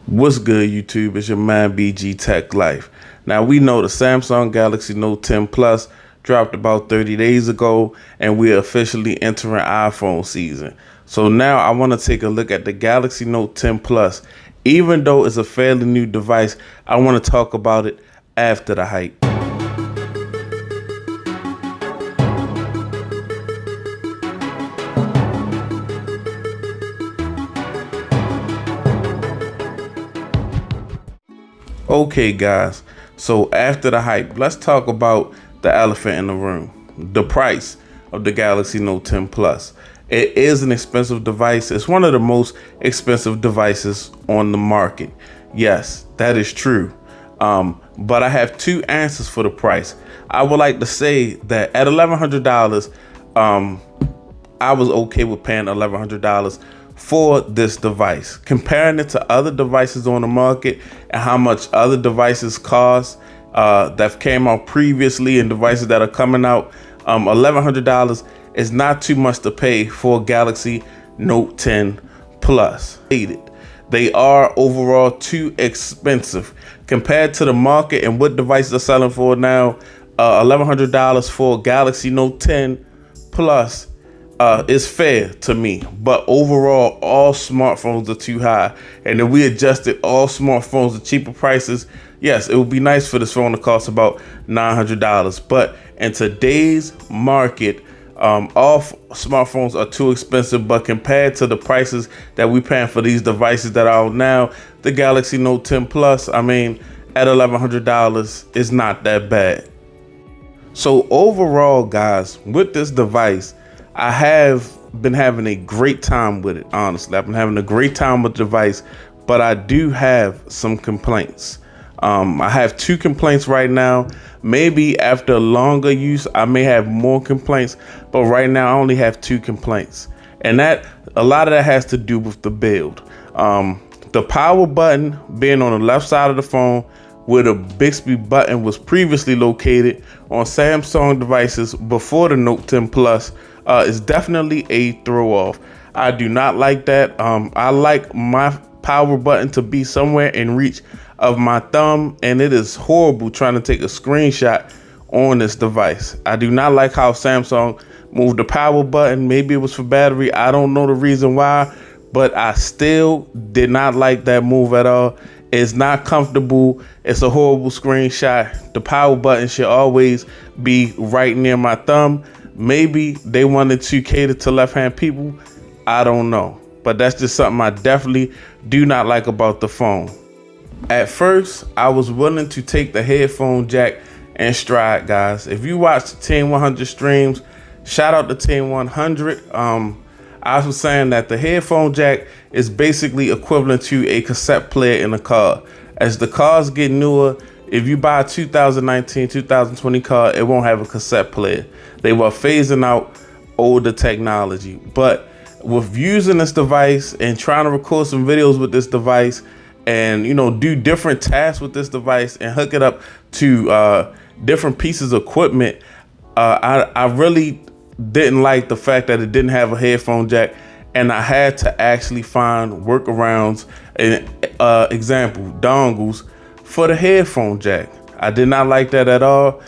What's good, YouTube? It's your man BGTechLife. Now, we know the Samsung Galaxy Note 10 Plus dropped about 30 days ago, and we're officially entering iPhone season. So now I want to take a look at the Galaxy Note 10 Plus. Even though it's a fairly new device, I want to talk about it after the hype. Okay, guys, so after the hype, let's talk about the elephant in the room, the price of the Galaxy Note 10 Plus. It is an expensive device. It's one of the most expensive devices on the market. Yes, that is true. But I have two answers for the price. I would like to say that at $1,100, I was okay with paying $1,100 for this device. Comparing it to other devices on the market and how much other devices cost that came out previously and devices that are coming out, $1,100 is not too much to pay for a Galaxy Note 10 Plus. They are overall too expensive compared to the market and what devices are selling for now. $1,100 for a Galaxy Note 10 Plus is fair to me, but overall all smartphones are too high, and if we adjusted all smartphones to cheaper prices, yes, it would be nice for this phone to cost about $900, but in today's market, all smartphones are too expensive. But compared to the prices that we paying for these devices that are out now, the Galaxy Note 10 Plus, I mean, at $1,100 is not that bad. So overall, guys, with this device, I have been having a great time with it. Honestly, I've been having a great time with the device, but I do have some complaints. I have two complaints right now. Maybe after longer use, I may have more complaints, but right now I only have two complaints. And that a lot of that has to do with the build. The power button being on the left side of the phone, where the Bixby button was previously located on Samsung devices before the Note 10 Plus, is definitely a throw off. I do not like that. I like my power button to be somewhere in reach of my thumb, and it is horrible trying to take a screenshot on this device. I do not like how Samsung moved the power button. Maybe it was for battery. I don't know the reason why, but I still did not like that move at all. It's not comfortable. It's a horrible screenshot. The power button should always be right near my thumb. Maybe they wanted to cater to left-hand people. I don't know. But that's just something I definitely do not like about the phone. At first, I was willing to take the headphone jack in stride, guys. If you watch the 10100 streams, shout out to 10100. I was saying that the headphone jack is basically equivalent to a cassette player in a car. As the cars get newer, if you buy a 2019, 2020 car, it won't have a cassette player. They were phasing out older technology. But with using this device and trying to record some videos with this device and, do different tasks with this device and hook it up to different pieces of equipment, I really didn't like the fact that it didn't have a headphone jack, and I had to actually find workarounds and example dongles for the headphone jack. I did not like that at all.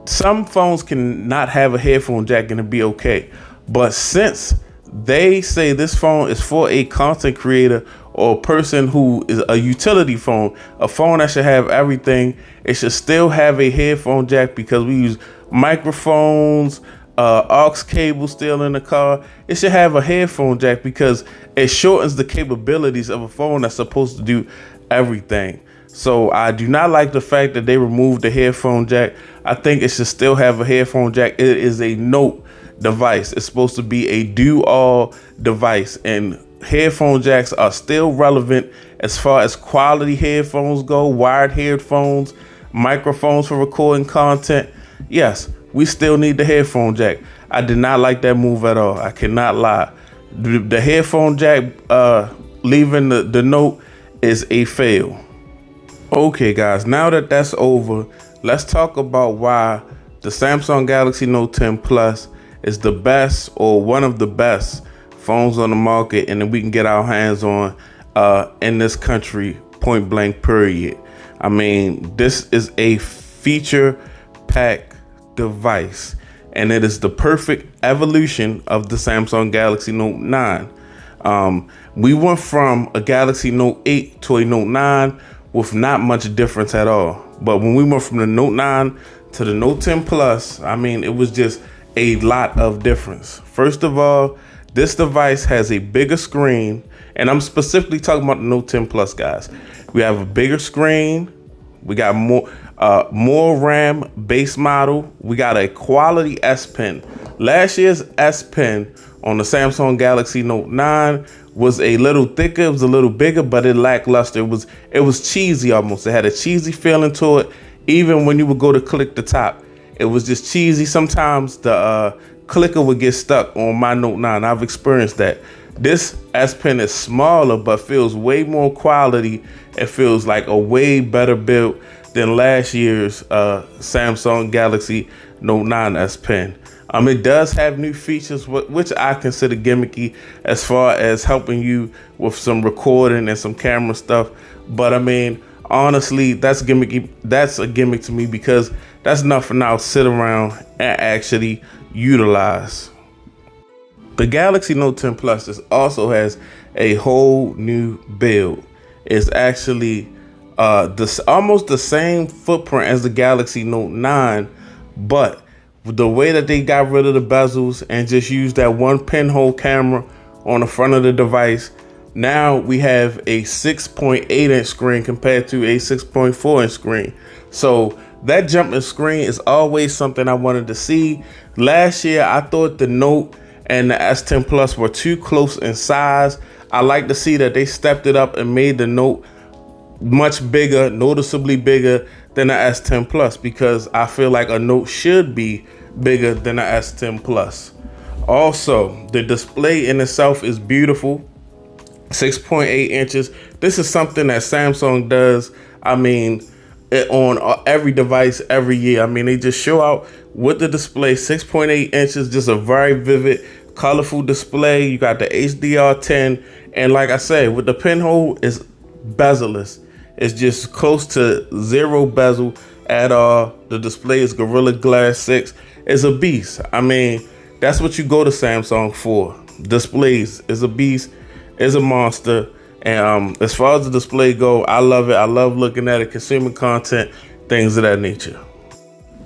Some phones can not have a headphone jack and it'd be okay, but since they say this phone is for a content creator or a person who is a utility phone, a phone that should have everything, it should still have a headphone jack because we use microphones, aux cable still in the car. It should have a headphone jack because it shortens the capabilities of a phone that's supposed to do everything. So I do not like the fact that they removed the headphone jack. I think it should still have a headphone jack. It is a Note device. It's supposed to be a do-all device, and headphone jacks are still relevant as far as quality headphones go, wired headphones, microphones for recording content. Yes, we still need the headphone jack. I did not like that move at all. I cannot lie. The headphone jack leaving the Note is a fail. Okay, guys, now that that's over, let's talk about why the Samsung Galaxy Note 10 Plus is the best or one of the best phones on the market and then we can get our hands on in this country, point blank, period. I mean, this is a feature packed device, and it is the perfect evolution of the Samsung Galaxy Note 9. We went from a Galaxy Note 8 to a Note 9 with not much difference at all. But when we went from the Note 9 to the Note 10 Plus, I mean, it was just a lot of difference. First of all, this device has a bigger screen, and I'm specifically talking about the Note 10 Plus, guys. We have a bigger screen. We got more RAM base model. We got a quality S Pen. Last year's S Pen on the Samsung Galaxy Note 9 was a little thicker, it was a little bigger, but it lackluster. It was cheesy almost. It had a cheesy feeling to it. Even when you would go to click the top, it was just cheesy. Sometimes the clicker would get stuck on my Note 9. I've experienced that. This S Pen is smaller, but feels way more quality. It feels like a way better build than last year's Samsung Galaxy Note 9 S Pen. It does have new features, which I consider gimmicky, as far as helping you with some recording and some camera stuff. But I mean, honestly, that's gimmicky. That's a gimmick to me because that's nothing I'll sit around and actually utilize. The Galaxy Note 10 Plus also has a whole new build. It's actually almost the same footprint as the Galaxy Note 9, but the way that they got rid of the bezels and just used that one pinhole camera on the front of the device, now we have a 6.8 inch screen compared to a 6.4 inch screen. So that jump in screen is always something I wanted to see. Last year, I thought the Note and the S10 Plus were too close in size. I like to see that they stepped it up and made the Note much bigger, noticeably bigger than the S10 Plus, because I feel like a Note should be bigger than the S10 Plus. Also, the display in itself is beautiful. 6.8 inches. This is something that Samsung does. I mean, on every device every year. I mean, they just show out with the display. 6.8 inches, just a very vivid, colorful display. You got the HDR10, and like I said, with the pinhole, it's bezel-less. It's just close to zero bezel at all. The display is Gorilla Glass 6. It's a beast. I mean, that's what you go to Samsung for. Displays is a beast, is a monster. And as far as the display go, I love it. I love looking at it, consuming content, things of that nature.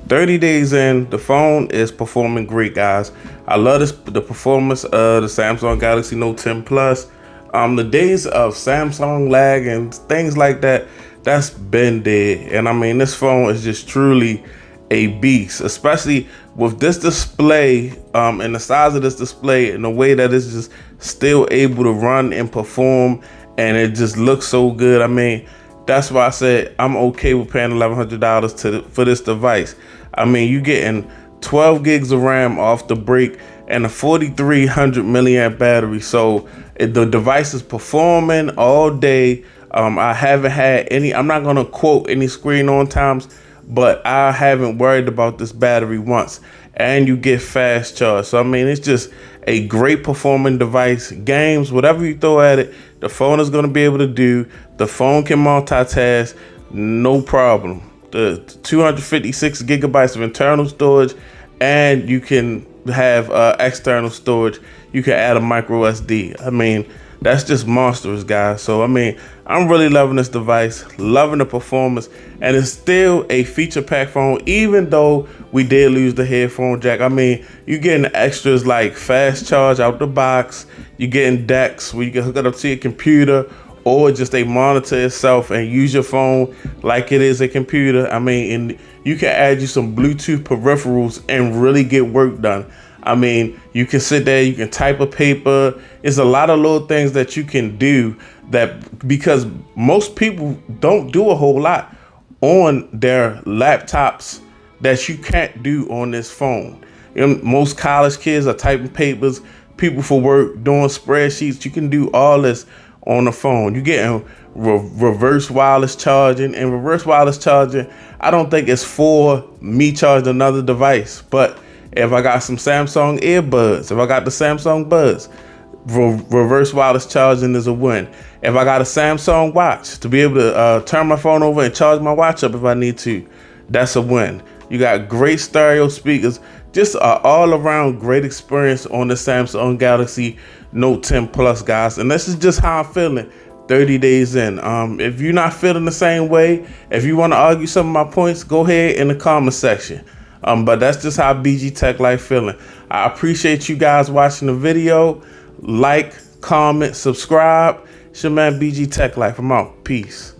30 days in, the phone is performing great, guys. I love the performance of the Samsung Galaxy Note 10 Plus. The days of Samsung lag and things like that, that's been dead. And I mean, this phone is just truly a beast, especially with this display and the size of this display and the way that it's just still able to run and perform, and it just looks so good. I mean, that's why I said I'm okay with paying $1,100 for this device. I mean, you getting 12 gigs of RAM off the break and a 4,300 milliamp battery. So the device is performing all day. I haven't had any, I'm not gonna quote any screen on times, but I haven't worried about this battery once. And you get fast charge. So I mean, it's just a great performing device. Games, whatever you throw at it, the phone is gonna be able to do. The phone can multitask, no problem. The 256 gigabytes of internal storage, and you can have external storage. You can add a micro SD. I mean, that's just monstrous, guys. So I mean, I'm really loving this device, loving the performance, and it's still a feature packed phone, even though we did lose the headphone jack. I mean, you're getting extras like fast charge out the box. You're getting decks where you can hook it up to your computer, or just a monitor itself and use your phone like it is a computer. I mean, and you can add you some Bluetooth peripherals and really get work done. I mean, you can sit there, you can type a paper. It's a lot of little things that you can do, that because most people don't do a whole lot on their laptops that you can't do on this phone. You know, most college kids are typing papers, people for work doing spreadsheets. You can do all this on the phone. You're getting reverse wireless charging, and reverse wireless charging, I don't think it's for me charging another device, but if I got some Samsung earbuds, if I got the Samsung Buds, reverse wireless charging is a win. If I got a Samsung watch, to be able to turn my phone over and charge my watch up if I need to, that's a win. You got great stereo speakers, just an all-around great experience on the Samsung Galaxy Note 10 Plus, guys. And this is just how I'm feeling 30 days in. If you're not feeling the same way, if you want to argue some of my points, go ahead in the comment section. But that's just how BGTechLife feeling. I appreciate you guys watching the video. Like, comment, subscribe. It's your man BGTechLife. I'm out. Peace.